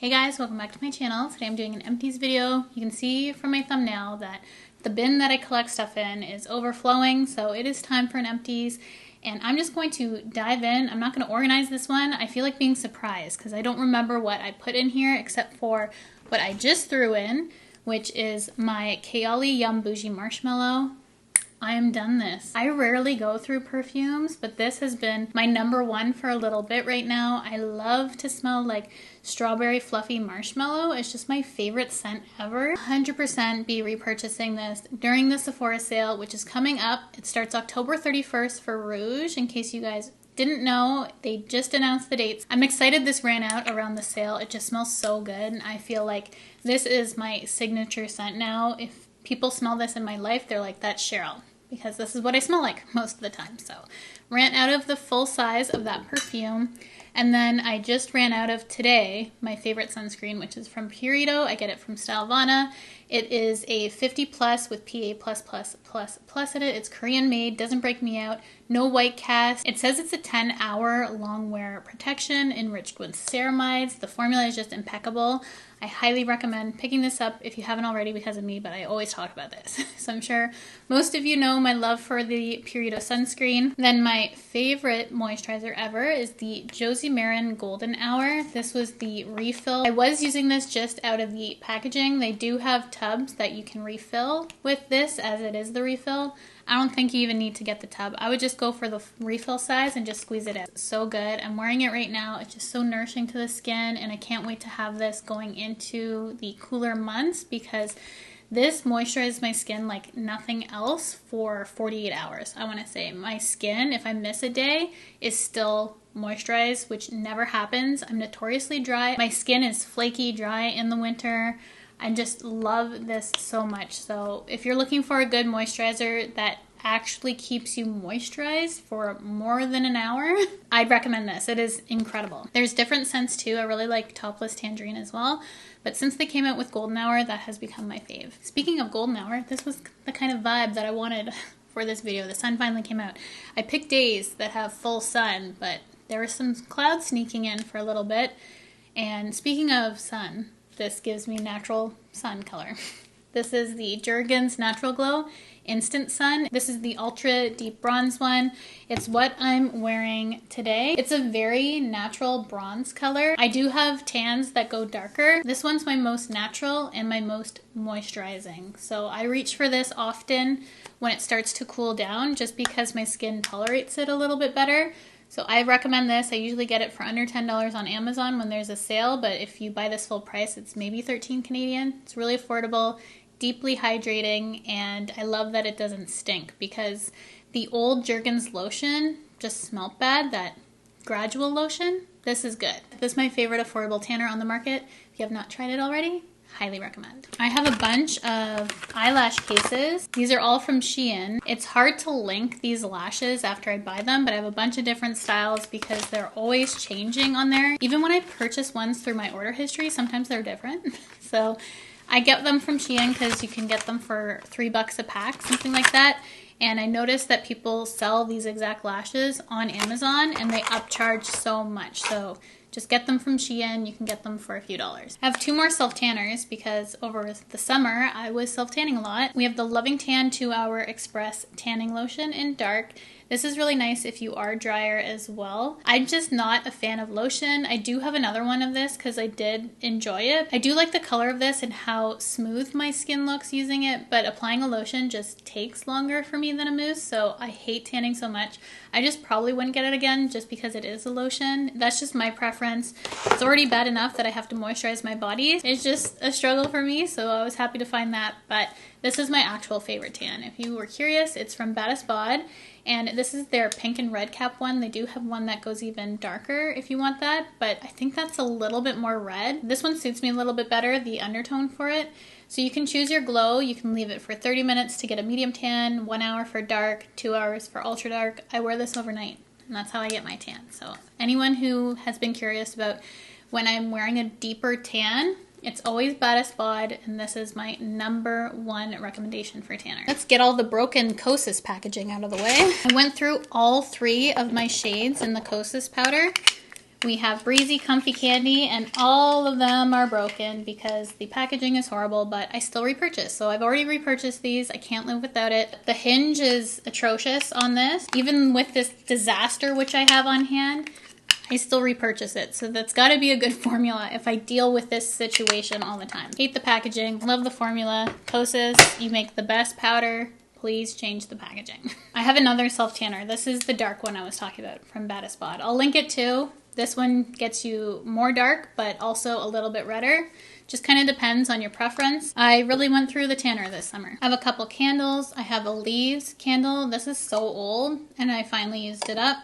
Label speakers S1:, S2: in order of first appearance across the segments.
S1: Hey guys, welcome back to my channel. Today I'm doing an empties video. You can see from my thumbnail that the bin that I collect stuff in is overflowing, so it is time for an empties. And I'm just going to dive in. I'm not going to organize this one. I feel like being surprised because I don't remember what I put in here except for what I just threw in, which is my Kayali Yum Bougie Marshmallow. I am done this. I rarely go through perfumes, but this has been my number one for a little bit right now. I love to smell like strawberry fluffy marshmallow. It's just my favorite scent ever. 100% be repurchasing this during the Sephora sale, which is coming up. It starts October 31st for Rouge, in case you guys didn't know. They just announced the dates. I'm excited this ran out around the sale. It just smells so good. I feel like this is my signature scent now. If people smell this in my life, they're like, that's Cheryl. Because this is what I smell like most of the time. So ran out of the full size of that perfume. And then I just ran out of today my favorite sunscreen, which is from Purito. I get it from Stylevana. It is a 50 plus with PA++++ in it. It's Korean made, doesn't break me out, no white cast. It says it's a 10-hour long wear protection enriched with ceramides. The formula is just impeccable. I highly recommend picking this up if you haven't already because of me, but I always talk about this. So I'm sure most of you know my love for the Purito sunscreen. Then my favorite moisturizer ever is the Josie Maran Golden Hour. This was the refill. I was using this just out of the packaging. They do have tubs that you can refill with this as it is the refill. I don't think you even need to get the tub. I would just go for the refill size and just squeeze it out. So good. I'm wearing it right now. It's just so nourishing to the skin, and I can't wait to have this going into the cooler months because this moisturizes my skin like nothing else for 48 hours. I want to say my skin, if I miss a day, is still moisturized, which never happens. I'm notoriously dry. My skin is flaky dry in the winter. I just love this so much. So if you're looking for a good moisturizer that actually keeps you moisturized for more than an hour, I'd recommend this. It is incredible. There's different scents too. I really like Topless Tangerine as well. But since they came out with Golden Hour, that has become my fave. Speaking of Golden Hour, this was the kind of vibe that I wanted for this video. The sun finally came out. I picked days that have full sun, but there was some clouds sneaking in for a little bit. And speaking of sun, this gives me natural sun color. This is the Jergens Natural Glow Instant Sun. This is the Ultra Deep Bronze one. It's what I'm wearing today. It's a very natural bronze color. I do have tans that go darker. This one's my most natural and my most moisturizing. So I reach for this often when it starts to cool down just because my skin tolerates it a little bit better. So I recommend this. I usually get it for under $10 on Amazon when there's a sale, but if you buy this full price, it's maybe 13 Canadian. It's really affordable, deeply hydrating, and I love that it doesn't stink because the old Jergens lotion just smelled bad, that gradual lotion. This is good. This is my favorite affordable tanner on the market. If you have not tried it already, highly recommend. I have a bunch of eyelash cases. These are all from Shein. It's hard to link these lashes after I buy them, but I have a bunch of different styles because they're always changing on there. Even when I purchase ones through my order history, sometimes they're different. So I get them from Shein because you can get them for $3 a pack, something like that. And I noticed that people sell these exact lashes on Amazon and they upcharge so much. So just get them from Shein. You can get them for a few dollars. I have two more self-tanners because over the summer I was self-tanning a lot. We have the Loving Tan 2-Hour Express Tanning Lotion in dark. This is really nice if you are drier as well. I'm just not a fan of lotion. I do have another one of this because I did enjoy it. I do like the color of this and how smooth my skin looks using it, but applying a lotion just takes longer for me than a mousse, so I hate tanning so much. I just probably wouldn't get it again just because it is a lotion. That's just my preference. It's already bad enough that I have to moisturize my body. It's just a struggle for me, so I was happy to find that, but this is my actual favorite tan. If you were curious, it's from Baddest Bod. And this is their pink and red cap one. They do have one that goes even darker if you want that, but I think that's a little bit more red. This one suits me a little bit better, the undertone for it. So you can choose your glow. You can leave it for 30 minutes to get a medium tan, 1 hour for dark, 2 hours for ultra dark. I wear this overnight, and that's how I get my tan. So anyone who has been curious about when I'm wearing a deeper tan, it's always Baddest Bod, and this is my #1 recommendation for tanner. Let's get all the broken Kosas packaging out of the way. I went through all 3 of my shades in the Kosas powder, We have Breezy Comfy Candy, and all of them are broken because the packaging is horrible, but I still repurchase. So I've already repurchased these. I can't live without it. The hinge is atrocious on this. Even with this disaster which I have on hand, I still repurchase it. So that's got to be a good formula if I deal with this situation all the time. Hate the packaging, love the formula. Kosas, you make the best powder. Please change the packaging. I have another self-tanner. This is the dark one I was talking about from Baddest Bod. I'll link it too. This one gets you more dark, but also a little bit redder. Just kind of depends on your preference. I really went through the tanner this summer. I have a couple candles. I have a leaves candle. This is so old, and I finally used it up.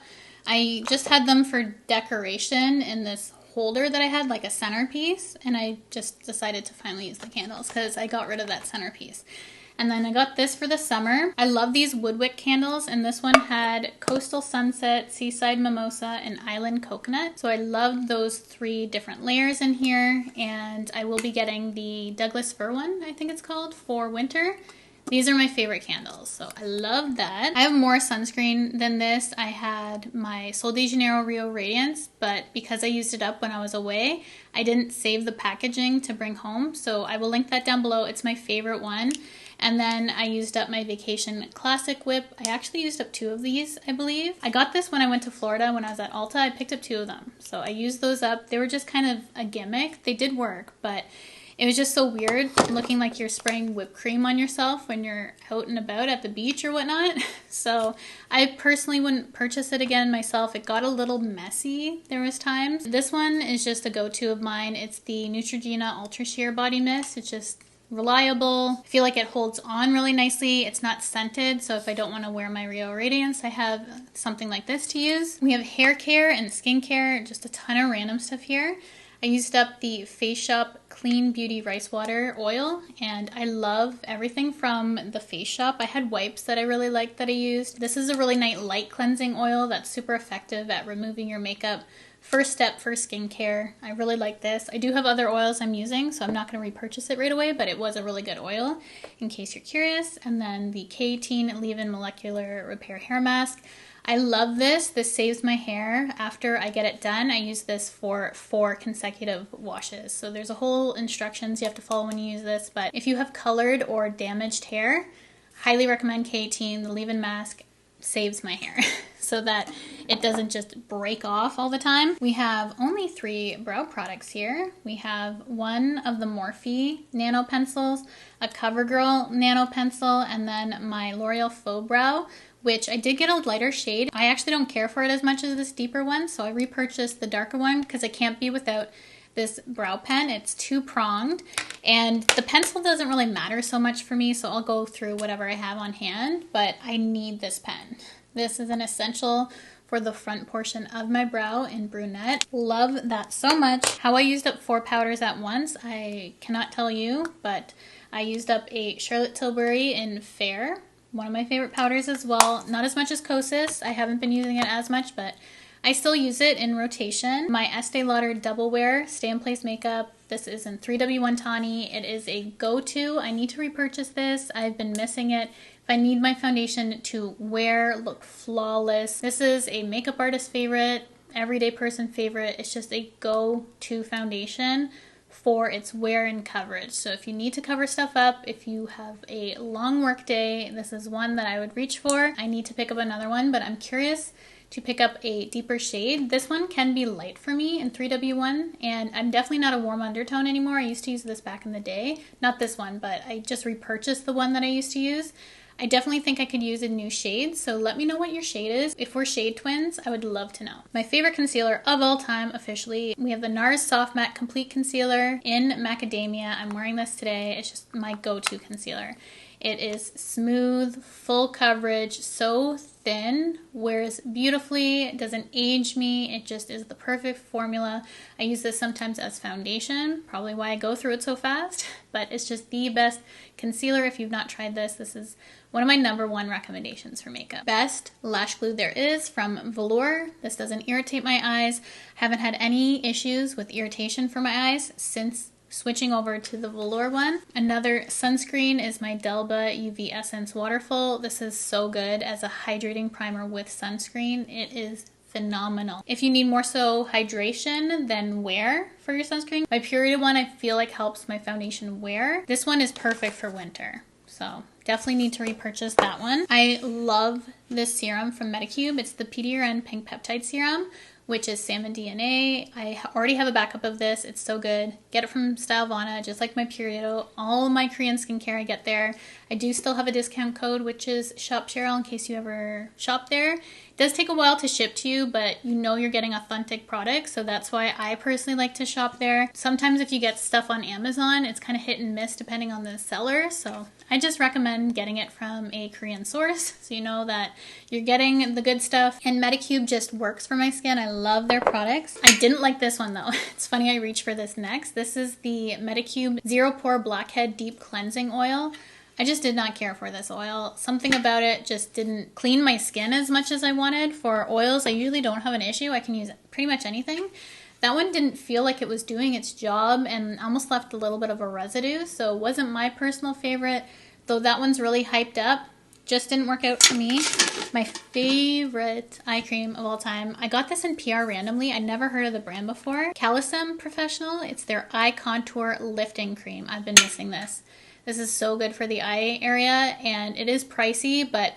S1: I just had them for decoration in this holder that I had, like a centerpiece, and I just decided to finally use the candles because I got rid of that centerpiece. And then I got this for the summer. I love these woodwick candles, and this one had Coastal Sunset, Seaside Mimosa, and Island Coconut. So I love those 3 different layers in here, and I will be getting the Douglas Fir one, I think it's called, for winter. These are my favorite candles, so I love that. I have more sunscreen than this. I had my Sol de Janeiro Rio Radiance, but because I used it up when I was away, I didn't save the packaging to bring home, so I will link that down below. It's my favorite one. And then I used up my Vacation Classic Whip. I actually used up 2 of these, I believe. I got this when I went to Florida when I was at Ulta. I picked up 2 of them. So I used those up. They were just kind of a gimmick. They did work, but it was just so weird looking like you're spraying whipped cream on yourself when you're out and about at the beach or whatnot. So I personally wouldn't purchase it again myself. It got a little messy. There was times. This one is just a go-to of mine. It's the Neutrogena Ultra Sheer Body Mist. It's just reliable. I feel like it holds on really nicely. It's not scented, so if I don't want to wear my Rio Radiance, I have something like this to use. We have hair care and skincare, just a ton of random stuff here. I used up the Face Shop Clean Beauty Rice Water Oil, and I love everything from the Face Shop. I had wipes that I really liked that I used. This is a really nice light cleansing oil that's super effective at removing your makeup. First step for skincare. I really like this. I do have other oils I'm using, so I'm not going to repurchase it right away, but it was a really good oil in case you're curious. And then the K18 Leave-In Molecular Repair Hair Mask. I love this. This saves my hair. After I get it done, I use this for 4 consecutive washes. So there's a whole instructions you have to follow when you use this, but if you have colored or damaged hair, highly recommend K18. The leave-in mask saves my hair so that it doesn't just break off all the time. We have only 3 brow products here. We have one of the Morphe nano pencils, a CoverGirl nano pencil, and then my L'Oreal Faux Brow, which I did get a lighter shade. I actually don't care for it as much as this deeper one, so I repurchased the darker one because I can't be without this brow pen. It's 2-pronged, and the pencil doesn't really matter so much for me, so I'll go through whatever I have on hand, but I need this pen. This is an essential for the front portion of my brow in brunette. Love that so much. How I used up 4 powders at once, I cannot tell you, but I used up a Charlotte Tilbury in Fair, one of my favorite powders as well. Not as much as Kosas. I haven't been using it as much, but I still use it in rotation. My Estee Lauder Double Wear Stay in Place Makeup. This is in 3W1 Tawny. It is a go-to. I need to repurchase this. I've been missing it. If I need my foundation to wear, look flawless. This is a makeup artist favorite, everyday person favorite. It's just a go-to foundation for its wear and coverage. So if you need to cover stuff up, if you have a long work day, this is one that I would reach for. I need to pick up another one, but I'm curious to pick up a deeper shade. This one can be light for me in 3W1, and I'm definitely not a warm undertone anymore. I used to use this back in the day. Not this one, but I just repurchased the one that I used to use. I definitely think I could use a new shade, so let me know what your shade is. If we're shade twins, I would love to know. My favorite concealer of all time, officially, we have the NARS Soft Matte Complete Concealer in Macadamia. I'm wearing this today. It's just my go-to concealer. It is smooth, full coverage, so thin, wears beautifully, it doesn't age me, it just is the perfect formula. I use this sometimes as foundation, probably why I go through it so fast, but it's just the best concealer. If you've not tried this, this is one of my #1 recommendations for makeup. Best lash glue there is from Velour. This doesn't irritate my eyes. Haven't had any issues with irritation for my eyes since switching over to the Velour one. Another sunscreen is my Delba UV Essence Waterful. This is so good as a hydrating primer with sunscreen. It is phenomenal. If you need more so hydration than wear for your sunscreen, my Purity one I feel like helps my foundation wear. This one is perfect for winter. So definitely need to repurchase that one. I love this serum from MakeupByCheryl. It's the PDRN Pink Peptide Serum, which is salmon DNA. I already have a backup of this. It's so good. Get it from Stylevana, just like my Purity. All my Korean skincare I get there. I do still have a discount code, which is Shop Cheryl, in case you ever shop there. It does take a while to ship to you, but you know you're getting authentic products, so that's why I personally like to shop there. Sometimes if you get stuff on Amazon, it's kind of hit and miss depending on the seller, so I just recommend getting it from a Korean source, so you know that you're getting the good stuff. And MakeupByCheryl just works for my skin. I love their products. I didn't like this one though. It's funny I reached for this next. This is the MakeupByCheryl Zero Pore Blackhead Deep Cleansing Oil. I just did not care for this oil. Something about it just didn't clean my skin as much as I wanted. For oils, I usually don't have an issue. I can use pretty much anything. That one didn't feel like it was doing its job and almost left a little bit of a residue, so it wasn't my personal favorite, though that one's really hyped up. Just didn't work out for me. My favorite eye cream of all time. I got this in PR randomly. I'd never heard of the brand before. Calisem Professional. It's their eye contour lifting cream. I've been missing this. This is so good for the eye area, and it is pricey, but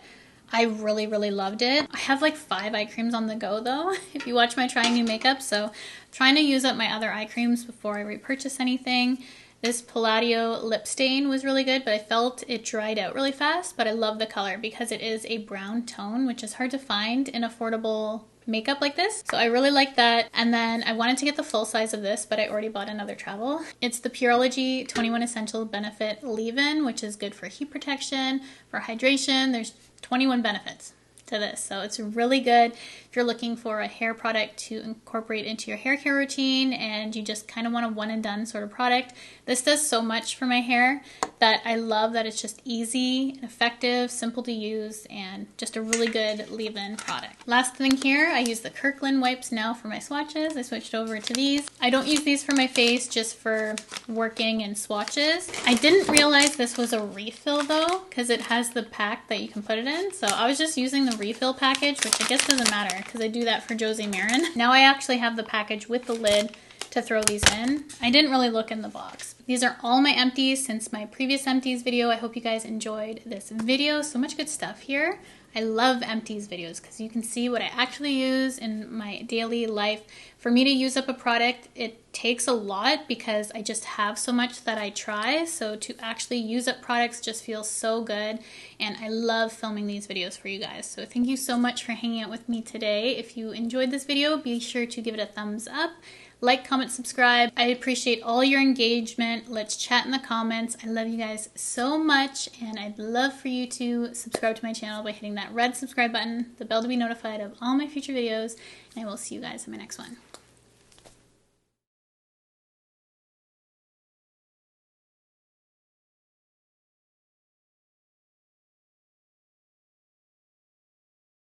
S1: I really, really loved it. I have like 5 eye creams on the go though, if you watch my trying new makeup, so I'm trying to use up my other eye creams before I repurchase anything. This Palladio lip stain was really good, but I felt it dried out really fast, but I love the color because it is a brown tone, which is hard to find in affordable makeup like this. So I really like that. And then I wanted to get the full size of this, but I already bought another travel. It's the Pureology 21 Essential Benefit Leave-In, which is good for heat protection, for hydration. There's 21 benefits to this, so it's really good if you're looking for a hair product to incorporate into your hair care routine and you just kind of want a one and done sort of product. This does so much for my hair that I love that it's just easy and effective, simple to use, and just a really good leave-in product. Last thing here, I use the Kirkland wipes now for my swatches. I switched over to these. I don't use these for my face, just for working and swatches. I didn't realize this was a refill though, because it has the pack that you can put it in. So I was just using the refill package, which I guess doesn't matter because I do that for Josie Marin. Now I actually have the package with the lid to throw these in. I didn't really look in the box. These are all my empties since my previous empties video. I hope you guys enjoyed this video. So much good stuff here. I love empties videos because you can see what I actually use in my daily life. For me to use up a product, it takes a lot because I just have so much that I try. So to actually use up products just feels so good. And I love filming these videos for you guys. So thank you so much for hanging out with me today. If you enjoyed this video, be sure to give it a thumbs up. Like, comment, subscribe. I appreciate all your engagement. Let's chat in the comments. I love you guys so much, and I'd love for you to subscribe to my channel by hitting that red subscribe button, the bell to be notified of all my future videos, and I will see you guys in my next one.